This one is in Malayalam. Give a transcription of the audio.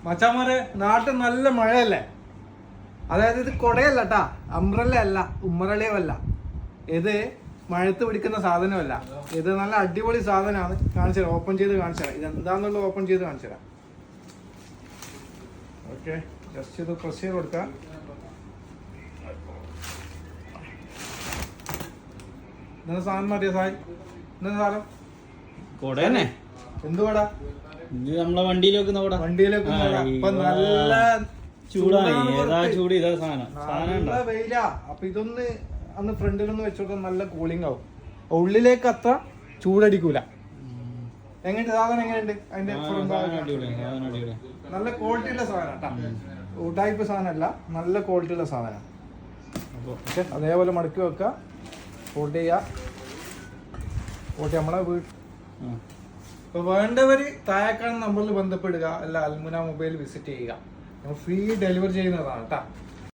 മച്ചാമാരെ നാട്ടിൽ നല്ല മഴയല്ലേ, അതായത് ഇത് കൊടയല്ല കേട്ടാ, അംബ്രല്ല അല്ല, ഉമ്മറളിയും അല്ല, ഇത് മഴത്ത് പിടിക്കുന്ന സാധനമല്ല, ഇത് നല്ല അടിപൊളി സാധനമാണ്. കാണിച്ചു തരാം, ഓപ്പൺ ചെയ്ത് കാണിച്ചു തരാം. ഇത് എന്താണെന്നുള്ളത് ഓപ്പൺ ചെയ്ത് കാണിച്ചു തരാം. ഓക്കെ, ജസ്റ്റ് ഇത് പ്രസ് ചെയ്ത് കൊടുക്കാം. ഇന്ന സാധനം മതിയോ സായി? ഇന്ന സാധനം കൊട തന്നെ. എന്തുവാടാ? ഇത് നമ്മളെ വണ്ടിയിൽ വെക്കുന്ന കൊട. വണ്ടിയിൽ വെക്കുന്ന കൊട. അപ്പൊ നല്ല ചൂടാണ്. ഏതാ ചൂട്? ഇതാ സാധനം. നല്ല വെയിലാ. അപ്പൊ ഇതൊന്ന് അന്ന് ഫ്രണ്ടിലൊന്ന് വെച്ചോട്ടാൽ നല്ല കൂളിംഗ് ആവും. ഉള്ളിലേക്ക് അത്ര ചൂടടിക്കൂല. എങ്ങനെയുണ്ട് സാധനം? എങ്ങനെയുണ്ട് അതിന്റെ നല്ല ക്വാളിറ്റി ഉള്ള സാധനം കേട്ടാ, ടൈപ്പ് സാധനമല്ല, നല്ല ക്വാളിറ്റി ഉള്ള സാധനം. ഓക്കെ, അതേപോലെ മടക്കി വെക്കുക, ഫോൾഡ് ചെയ്യുക. ഓക്കെ, നമ്മളെ ഇപ്പൊ വേണ്ടവര് താഴേക്കാണ് നമ്പറിൽ ബന്ധപ്പെടുക, അല്ല അൽമുന മൊബൈൽ വിസിറ്റ് ചെയ്യുക. നമ്മൾ ഫ്രീ ഡെലിവറി ചെയ്യുന്നതാണ് കേട്ടാ.